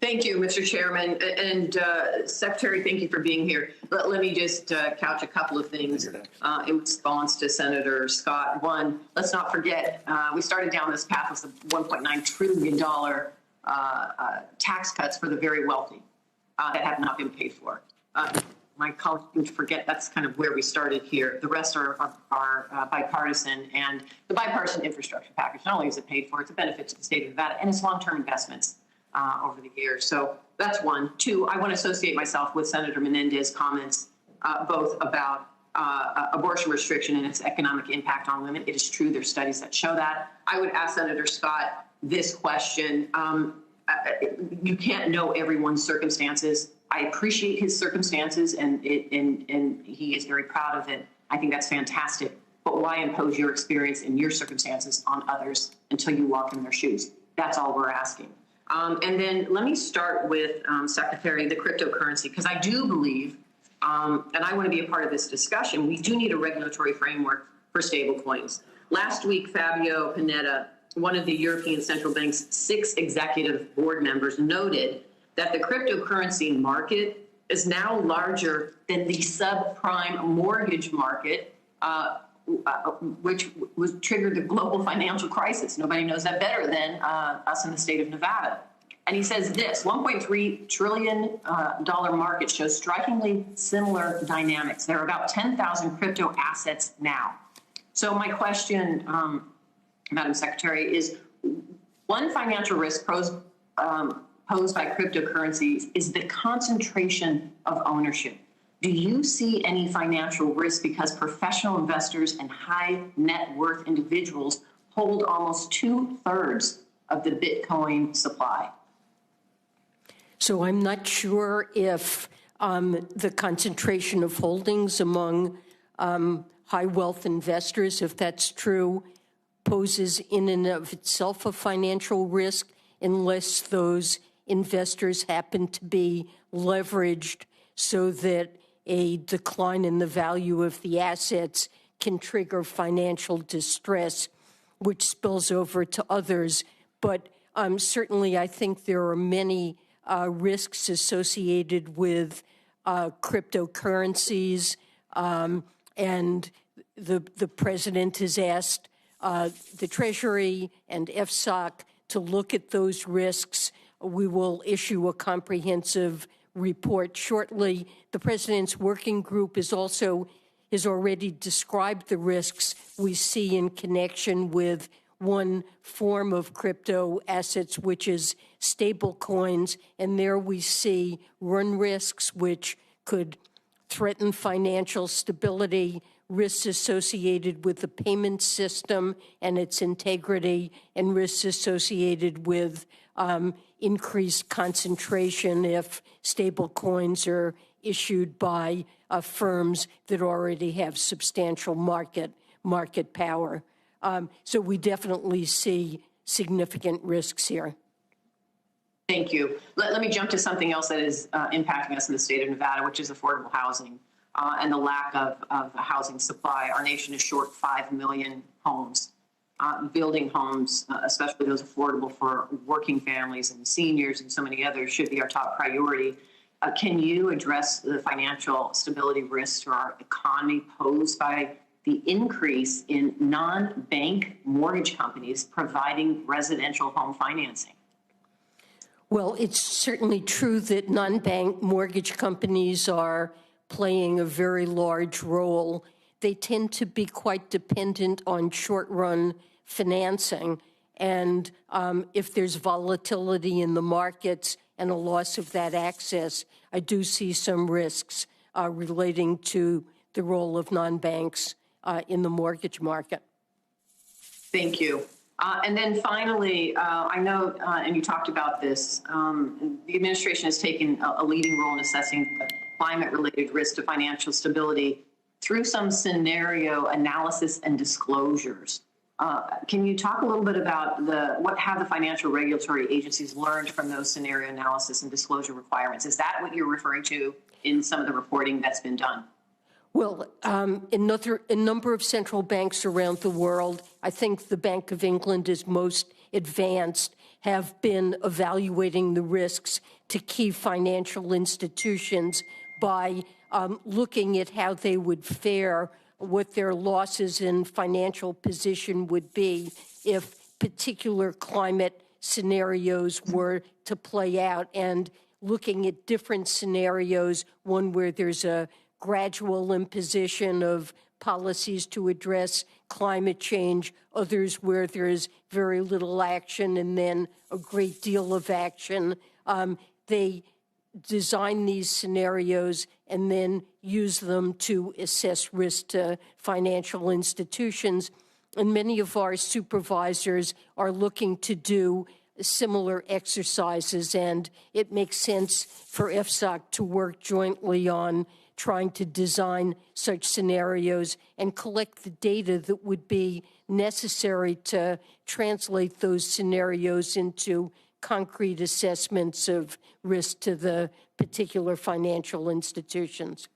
Thank you, Mr. Chairman. And Secretary, thank you for being here. Let me just couch a couple of things in response to Senator Scott. One, let's not forget, we started down this path with the $1.9 trillion tax cuts for the very wealthy that have not been paid for. My colleagues seem to forget that's kind of where we started here. The rest are bipartisan, and the bipartisan infrastructure package, not only is it paid for, it's a benefit to the state of Nevada, and it's long-term investments over the years. So that's one. Two, I want to associate myself with Senator Menendez's comments, both about abortion restriction and its economic impact on women. It is true, there's studies that show that. I would ask Senator Scott this question. You can't know everyone's circumstances. I appreciate his circumstances, and he is very proud of it. I think that's fantastic. But why impose your experience and your circumstances on others until you walk in their shoes? That's all we're asking. And then let me start with, Secretary, the cryptocurrency, because I do believe, and I want to be a part of this discussion, we do need a regulatory framework for stablecoins. Last week, Fabio Panetta, one of the European Central Bank's 6 executive board members, noted that the cryptocurrency market is now larger than the subprime mortgage market, which triggered the global financial crisis. Nobody knows that better than us in the state of Nevada. And he says this, $1.3 trillion market shows strikingly similar dynamics. There are about 10,000 crypto assets now. So my question, Madam Secretary, is one financial risk posed by cryptocurrencies is the concentration of ownership. Do you see any financial risk because professional investors and high net worth individuals hold almost 2/3 of the Bitcoin supply? So I'm not sure if the concentration of holdings among high wealth investors, if that's true, poses in and of itself a financial risk unless those investors happen to be leveraged so that a decline in the value of the assets can trigger financial distress, which spills over to others. But certainly I think there are many risks associated with cryptocurrencies, and the president has asked the Treasury and FSOC to look at those risks. We will issue a comprehensive report shortly. The president's working group has already described the risks we see in connection with one form of crypto assets, which is stable coins. And there we see run risks, which could threaten financial stability, risks associated with the payment system and its integrity, and risks associated with increased concentration if stable coins are issued by firms that already have substantial market power. So we definitely see significant risks here. Thank you. Let me jump to something else that is impacting us in the state of Nevada, which is affordable housing and the lack of a housing supply. Our nation is short 5 million homes. Building homes, especially those affordable for working families and seniors and so many others, should be our top priority. Can you address the financial stability risks to our economy posed by the increase in non-bank mortgage companies providing residential home financing? Well, it's certainly true that non-bank mortgage companies are playing a very large role. They tend to be quite dependent on short-run financing. And if there's volatility in the markets and a loss of that access, I do see some risks relating to the role of non-banks in the mortgage market. Thank you. And then finally, I know, and you talked about this, the administration has taken a leading role in assessing climate-related risk to financial stability through some scenario analysis and disclosures. Can you talk a little bit about what have the financial regulatory agencies learned from those scenario analysis and disclosure requirements? Is that what you're referring to in some of the reporting that's been done? Well, a number of central banks around the world, I think the Bank of England is most advanced, have been evaluating the risks to key financial institutions by looking at how they would fare, what their losses in financial position would be if particular climate scenarios were to play out, and looking at different scenarios, one where there's a gradual imposition of policies to address climate change, others where there's very little action and then a great deal of action. They design these scenarios and then use them to assess risk to financial institutions. And many of our supervisors are looking to do similar exercises, and it makes sense for FSOC to work jointly on trying to design such scenarios and collect the data that would be necessary to translate those scenarios into concrete assessments of risk to the particular financial institutions.